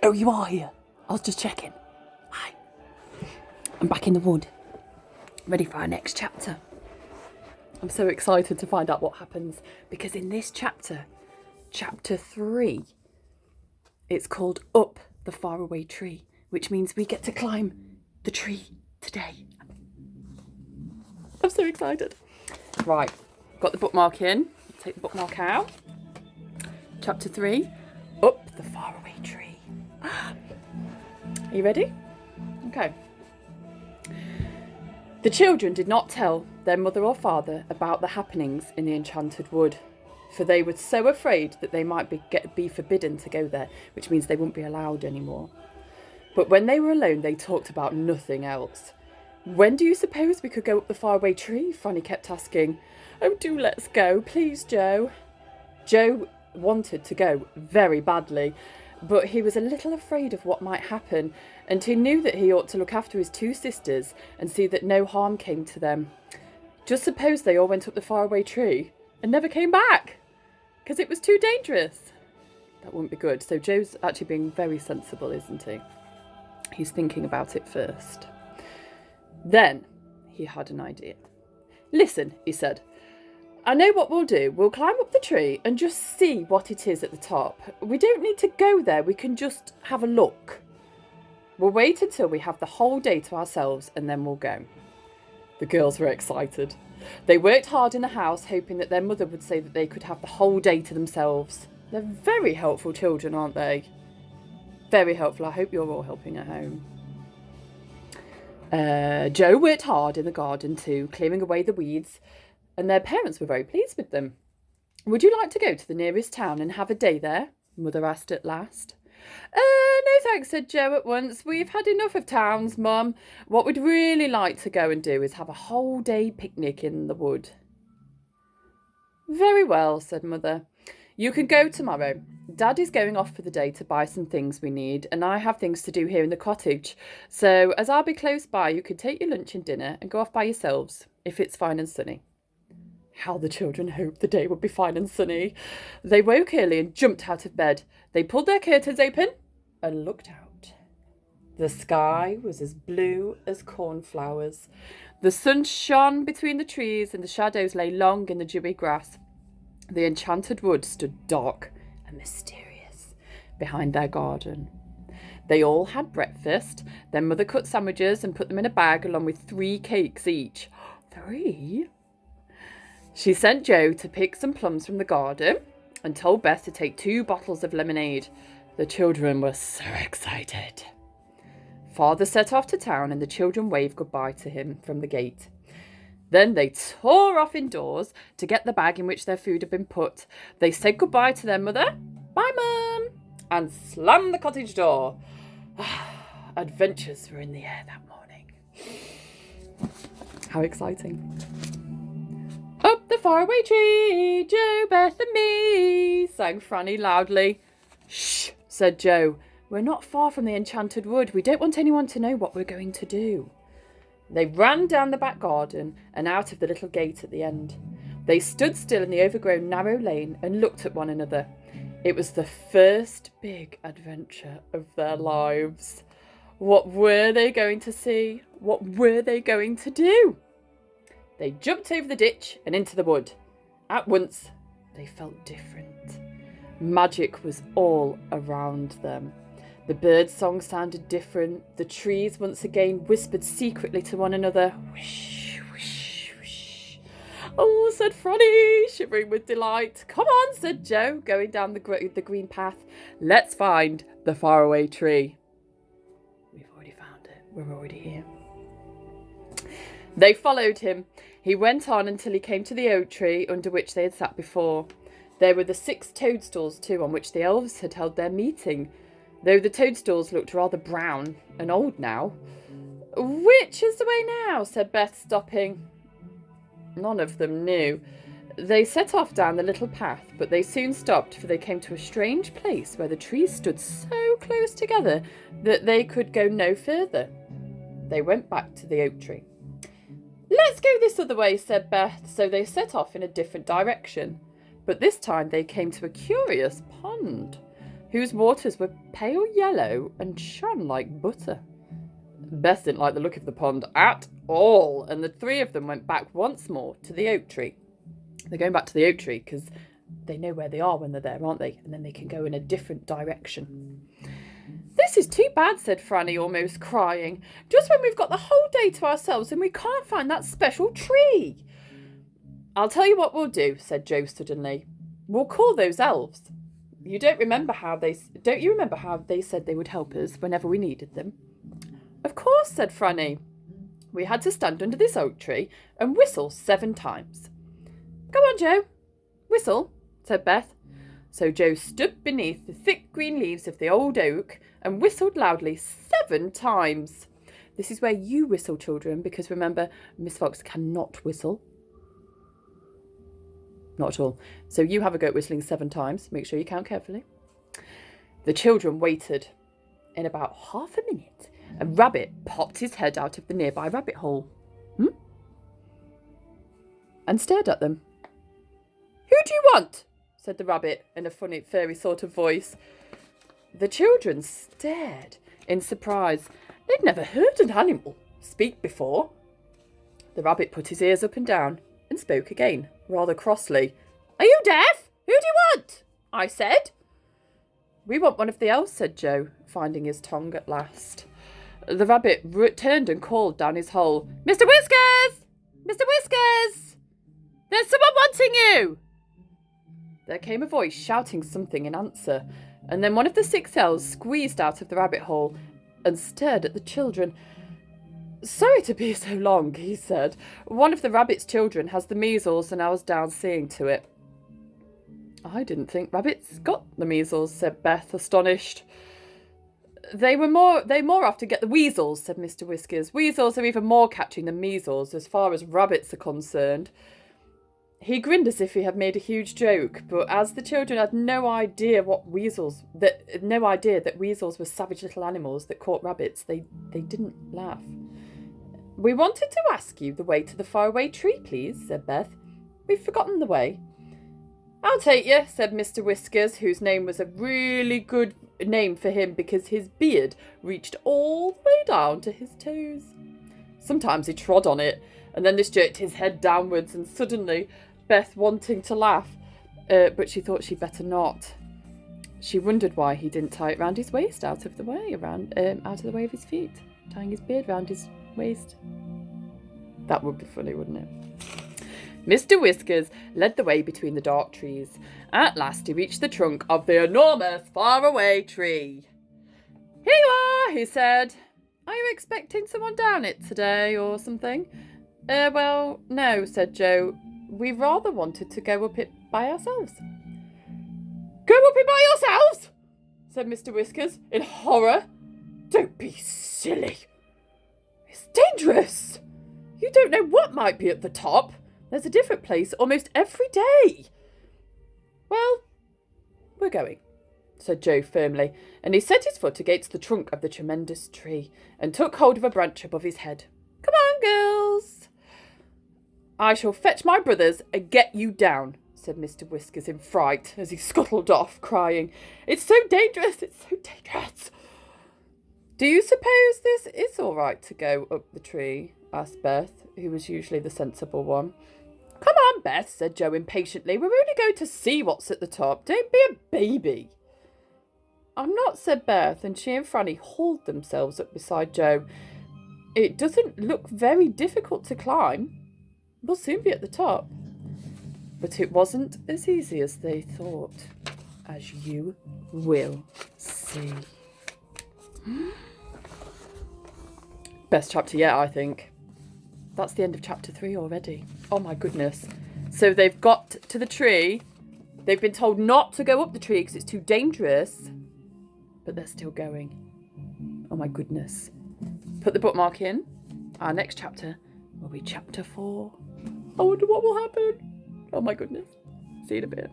Oh, you are here. I was just checking. Hi. I'm back in the wood, ready for our next chapter. I'm so excited to find out what happens, because in this chapter, chapter 3, it's called Up the Faraway Tree, which means we get to climb the tree today. I'm so excited. Right, got the bookmark in. Take the bookmark out. Chapter 3, Up the Faraway Tree. Are you ready? Okay. The children did not tell their mother or father about the happenings in the enchanted wood, for they were so afraid that they might be forbidden to go there, which means they wouldn't be allowed anymore. But when they were alone, they talked about nothing else. When do you suppose we could go up the faraway tree? Franny kept asking. Oh, do let's go, please, Joe. Joe wanted to go very badly, but he was a little afraid of what might happen, and he knew that he ought to look after his two sisters and see that no harm came to them. Just suppose they all went up the faraway tree and never came back, because it was too dangerous. That wouldn't be good. So Joe's actually being very sensible, isn't he? He's thinking about it first. Then he had an idea. Listen, he said. I know what we'll do. We'll climb up the tree and just see what it is at the top. We don't need to go there. We can just have a look. We'll wait until we have the whole day to ourselves and then we'll go. The girls were excited. They worked hard in the house, hoping that their mother would say that they could have the whole day to themselves. They're very helpful children, aren't they? Very helpful. I hope you're all helping at home. Joe worked hard in the garden too, clearing away the weeds, and their parents were very pleased with them. Would you like to go to the nearest town and have a day there? Mother asked at last. No thanks, said Joe at once. We've had enough of towns, Mum. What we'd really like to go and do is have a whole day picnic in the wood. Very well, said Mother. You can go tomorrow. Dad is going off for the day to buy some things we need, and I have things to do here in the cottage. So, as I'll be close by, you could take your lunch and dinner and go off by yourselves, if it's fine and sunny. How the children hoped the day would be fine and sunny. They woke early and jumped out of bed. They pulled their curtains open and looked out. The sky was as blue as cornflowers. The sun shone between the trees and the shadows lay long in the dewy grass. The enchanted wood stood dark and mysterious behind their garden. They all had breakfast. Their mother cut sandwiches and put them in a bag along with 3 cakes each. 3? She sent Joe to pick some plums from the garden and told Beth to take 2 bottles of lemonade. The children were so excited. Father set off to town and the children waved goodbye to him from the gate. Then they tore off indoors to get the bag in which their food had been put. They said goodbye to their mother, bye Mum, and slammed the cottage door. Adventures were in the air that morning. How exciting. Up the faraway tree, Joe, Beth and me, sang Franny loudly. Shh, said Joe. We're not far from the enchanted wood. We don't want anyone to know what we're going to do. They ran down the back garden and out of the little gate at the end. They stood still in the overgrown narrow lane and looked at one another. It was the first big adventure of their lives. What were they going to see? What were they going to do? They jumped over the ditch and into the wood. At once, they felt different. Magic was all around them. The birds' song sounded different. The trees once again whispered secretly to one another. Whoosh, whoosh, whoosh. Oh, said Franny, shivering with delight. Come on, said Joe, going down the green path. Let's find the faraway tree. We've already found it. We're already here. They followed him. He went on until he came to the oak tree under which they had sat before. There were the 6 toadstools too on which the elves had held their meeting, though the toadstools looked rather brown and old now. Which is the way now? Said Beth, stopping. None of them knew. They set off down the little path, but they soon stopped, for they came to a strange place where the trees stood so close together that they could go no further. They went back to the oak tree. Let's go this other way, said Beth, so they set off in a different direction. But this time they came to a curious pond. whose waters were pale yellow and shone like butter. Beth didn't like the look of the pond at all, and the three of them went back once more to the oak tree. They're going back to the oak tree because they know where they are when they're there, aren't they? And then they can go in a different direction. This is too bad, said Franny, almost crying. Just when we've got the whole day to ourselves and we can't find that special tree. I'll tell you what we'll do, said Joe suddenly. We'll call those elves. You don't you remember how they said they would help us whenever we needed them? Of course, said Franny. We had to stand under this oak tree and whistle 7 times. Go on, Joe. Whistle, said Beth. So Joe stood beneath the thick green leaves of the old oak and whistled loudly 7 times. This is where you whistle, children, because remember, Miss Fox cannot whistle. Not at all. So you have a go at whistling 7 times. Make sure you count carefully. The children waited. In about half a minute, a rabbit popped his head out of the nearby rabbit hole. And stared at them. Who do you want? Said the rabbit in a funny, furry sort of voice. The children stared in surprise. They'd never heard an animal speak before. The rabbit put his ears up and down and spoke again, rather crossly. Are you deaf? Who do you want? I said. We want one of the elves, said Joe, finding his tongue at last. The rabbit turned and called down his hole. Mr. Whiskers! Mr. Whiskers! There's someone wanting you! There came a voice shouting something in answer, and then one of the 6 elves squeezed out of the rabbit hole and stared at the children. Sorry to be so long, he said. One of the rabbit's children has the measles and I was down seeing to it. I didn't think rabbits got the measles, said Beth, astonished. They more often get the weasels, said Mr. Whiskers. Weasels are even more catching than measles as far as rabbits are concerned. He grinned as if he had made a huge joke, but as the children had no idea that weasels were savage little animals that caught rabbits, they didn't laugh. We wanted to ask you the way to the faraway tree, please, said Beth. We've forgotten the way. I'll take you, said Mr. Whiskers, whose name was a really good name for him because his beard reached all the way down to his toes. Sometimes he trod on it, and then this jerked his head downwards, and suddenly Beth wanting to laugh, but she thought she'd better not. She wondered why he didn't tie it round his waist out of the way of his feet, tying his beard round his waist. That would be funny, wouldn't it? Mr. Whiskers led the way between the dark trees. At last he reached the trunk of the enormous faraway tree. Here you are, he said. Are you expecting someone down it today or something? Well, no, said Joe. We rather wanted to go up it by ourselves. Go up it by yourselves? Said Mr. Whiskers in horror. Don't be silly. It's dangerous. You don't know what might be at the top. There's a different place almost every day. Well, we're going, said Joe firmly, and he set his foot against the trunk of the tremendous tree and took hold of a branch above his head. Come on, girls. I shall fetch my brothers and get you down, said Mr. Whiskers in fright as he scuttled off, crying, It's so dangerous, it's so dangerous. Do you suppose this is all right to go up the tree? Asked Beth, who was usually the sensible one. Come on, Beth, said Joe impatiently. We're only going to see what's at the top. Don't be a baby. I'm not, said Beth, and she and Franny hauled themselves up beside Joe. It doesn't look very difficult to climb. We'll soon be at the top. But it wasn't as easy as they thought, as you will see. Best chapter yet, I think. That's the end of chapter 3 already. Oh my goodness. So they've got to the tree. They've been told not to go up the tree because it's too dangerous. But they're still going. Oh my goodness. Put the bookmark in. Our next chapter will be chapter 4. I wonder what will happen. Oh my goodness. See you in a bit.